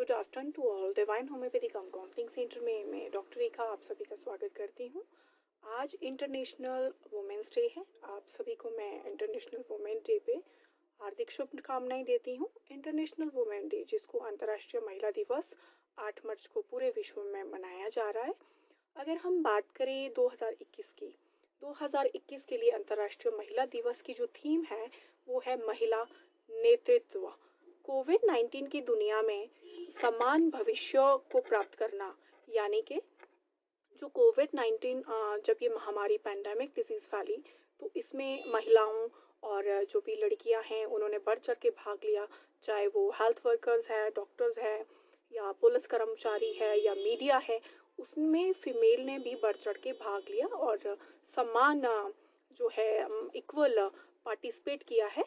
Good afternoon to all. Divine homeopathy cum counselling centre में मैं doctor रेखा आप सभी का स्वागत करती हूँ। आज इंटरनेशनल वुमेंस डे है। आप सभी को मैं इंटरनेशनल वुमेन डे पे हार्दिक शुभकामनाएं देती हूँ। इंटरनेशनल वुमेन डे, जिसको अंतर्राष्ट्रीय महिला दिवस 8 मार्च को पूरे विश्व में मनाया जा रहा है। अगर हम बात करें 2021 की, 2021 के लिए अंतर्राष्ट्रीय महिला दिवस की जो थीम है वो है महिला नेतृत्व। कोविड-19 की दुनिया में समान भविष्य को प्राप्त करना, यानी कि जो कोविड-19 जब ये महामारी पैंडेमिक डिजीज़ फैली, तो इसमें महिलाओं और जो भी लड़कियां हैं उन्होंने बढ़ चढ़ के भाग लिया। चाहे वो हेल्थ वर्कर्स है, डॉक्टर्स है, या पुलिस कर्मचारी है, या मीडिया है, उसमें फीमेल ने भी बढ़ चढ़ के भाग लिया और समान जो है इक्वल पार्टिसिपेट किया है,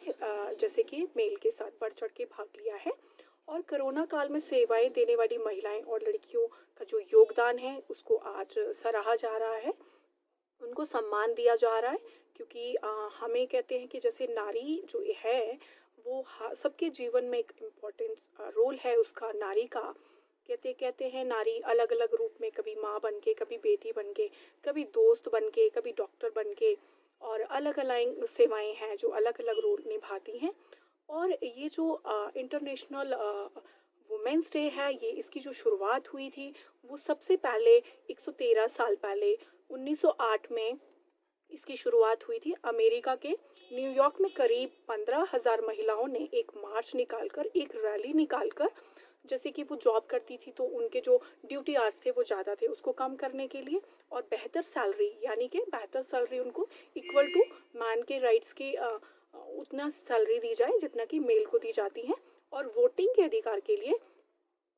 जैसे कि मेल के साथ बढ़ चढ़ के भाग लिया है। और कोरोना काल में सेवाएं देने वाली महिलाएं और लड़कियों का जो योगदान है उसको आज सराहा जा रहा है, उनको सम्मान दिया जा रहा है। क्योंकि हमें कहते हैं कि जैसे नारी जो है वो सबके जीवन में एक इम्पोर्टेंट रोल है उसका, नारी का। कहते कहते हैं नारी अलग अलग रूप में, कभी माँ बन के, कभी बेटी बन के, कभी दोस्त बन के, कभी डॉक्टर बन के, और अलग अलग सेवाएं हैं जो अलग अलग रोल निभाती हैं। और ये जो इंटरनेशनल वुमेन्स डे है, ये इसकी जो शुरुआत हुई थी वो सबसे पहले 113 साल पहले 1908 में इसकी शुरुआत हुई थी। अमेरिका के न्यूयॉर्क में करीब 15,000 महिलाओं ने एक मार्च निकालकर, एक रैली निकालकर, जैसे कि वो जॉब करती थी तो उनके जो ड्यूटी आवर्स थे वो ज़्यादा थे, उसको कम करने के लिए, और बेहतर सैलरी, यानी कि बेहतर सैलरी उनको इक्वल टू मैन के राइट्स के उतना सैलरी दी जाए जितना कि मेल को दी जाती है, और वोटिंग के अधिकार के लिए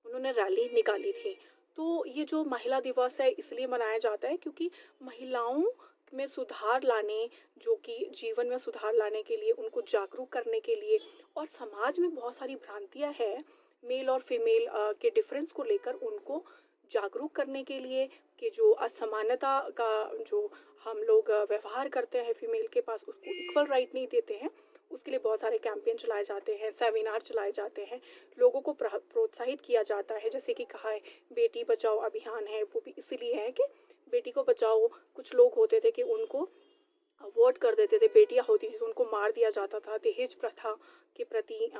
उन्होंने रैली निकाली थी। तो ये जो महिला दिवस है इसलिए मनाया जाता है क्योंकि महिलाओं में सुधार लाने, जो कि जीवन में सुधार लाने के लिए, उनको जागरूक करने के लिए, और समाज में बहुत सारी भ्रांतियां हैं मेल और फीमेल के डिफरेंस को लेकर, उनको जागरूक करने के लिए, कि जो असमानता का जो हम लोग व्यवहार करते हैं फीमेल के पास, उसको इक्वल राइट नहीं देते हैं, उसके लिए बहुत सारे कैंपेन चलाए जाते हैं, सेमिनार चलाए जाते हैं, लोगों को प्रोत्साहित किया जाता है। जैसे कि कहा है बेटी बचाओ अभियान है, वो भी इसीलिए है कि बेटी को बचाओ। कुछ लोग होते थे कि उनको अवॉइड कर देते थे, बेटियां होती थी तो उनको मार दिया जाता था। दहेज प्रथा के प्रति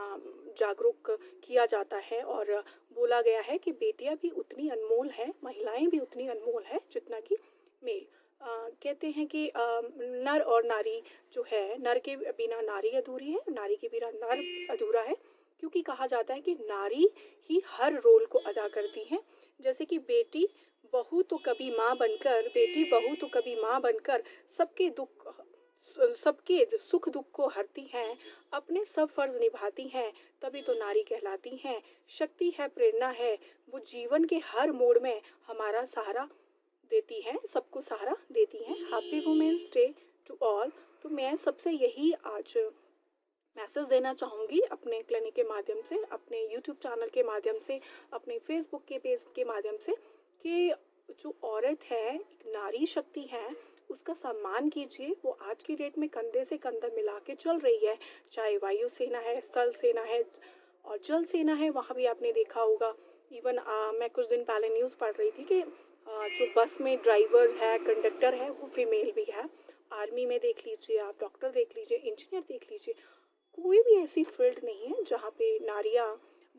जागरूक किया जाता है, और बोला गया है कि बेटियां भी उतनी अनमोल है, महिलाएं भी उतनी अनमोल है जितना कि मेल। कहते हैं कि नर और नारी जो है, नर के बिना नारी अधूरी है, नारी के बिना नर अधूरा है। क्योंकि कहा जाता है कि नारी ही हर रोल को अदा करती है। जैसे कि बेटी बहू तो कभी माँ बनकर सबके दुख, सबके सुख दुख को हरती हैं, अपने सब फर्ज निभाती हैं, तभी तो नारी कहलाती हैं। शक्ति है, प्रेरणा है, वो जीवन के हर मोड़ में हमारा सहारा देती हैं, सबको सहारा देती हैं। Happy women's day to all. तो मैं सबसे यही आज मैसेज देना चाहूँगी अपने क्लिनिक के माध्यम से, अपने यूट्यूब चैनल के माध्यम से, अपने फेसबुक के पेज के माध्यम से, कि जो औरत है, एक नारी शक्ति है, उसका सम्मान कीजिए। वो आज की डेट में कंधे से कंधा मिला के चल रही है, चाहे वायु सेना है, स्थल सेना है, और जल सेना है, वहाँ भी आपने देखा होगा। इवन मैं कुछ दिन पहले न्यूज़ पढ़ रही थी कि जो बस में ड्राइवर है, कंडक्टर है, वो फीमेल भी है। आर्मी में देख लीजिए आप, डॉक्टर देख लीजिए, इंजीनियर देख लीजिए, कोई भी ऐसी फील्ड नहीं है जहाँ पे नारियाँ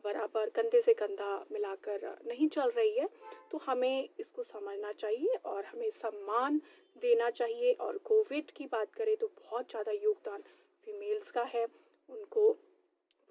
बराबर कंधे से कंधा मिलाकर नहीं चल रही है। तो हमें इसको समझना चाहिए और हमें सम्मान देना चाहिए। और कोविड की बात करें तो बहुत ज़्यादा योगदान फीमेल्स का है, उनको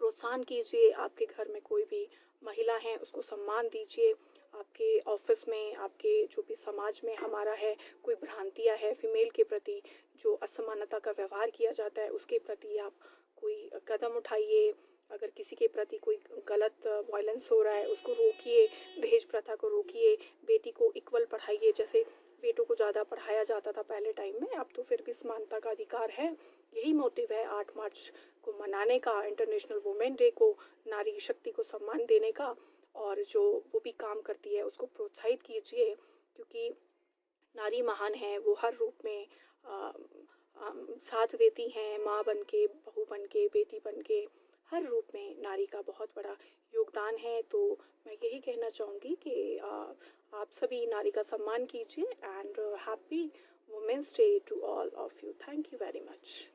प्रोत्साहन कीजिए। आपके घर में कोई भी महिला है उसको सम्मान दीजिए। आपके ऑफिस में, आपके जो भी समाज में हमारा है, कोई भ्रांतियाँ है फीमेल के प्रति, जो असमानता का व्यवहार किया जाता है, उसके प्रति आप कोई कदम उठाइए। अगर किसी के प्रति कोई गलत वायलेंस हो रहा है उसको रोकिए, दहेज प्रथा को रोकिए, बेटी को इक्वल पढ़ाइए। जैसे बेटों को ज़्यादा पढ़ाया जाता था पहले टाइम में, अब तो फिर भी समानता का अधिकार है। यही मोटिव है 8 मार्च को मनाने का, इंटरनेशनल वुमेन डे को, नारी शक्ति को सम्मान देने का। और जो वो भी काम करती है उसको प्रोत्साहित कीजिए, क्योंकि नारी महान है, वो हर रूप में आ, साथ देती हैं, माँ बन के, बहू बन के, बेटी बन के, हर रूप में नारी का बहुत बड़ा योगदान है। तो मैं यही यही कहना चाहूँगी कि आप सभी नारी का सम्मान कीजिए and happy women's day to all of you. Thank you very much.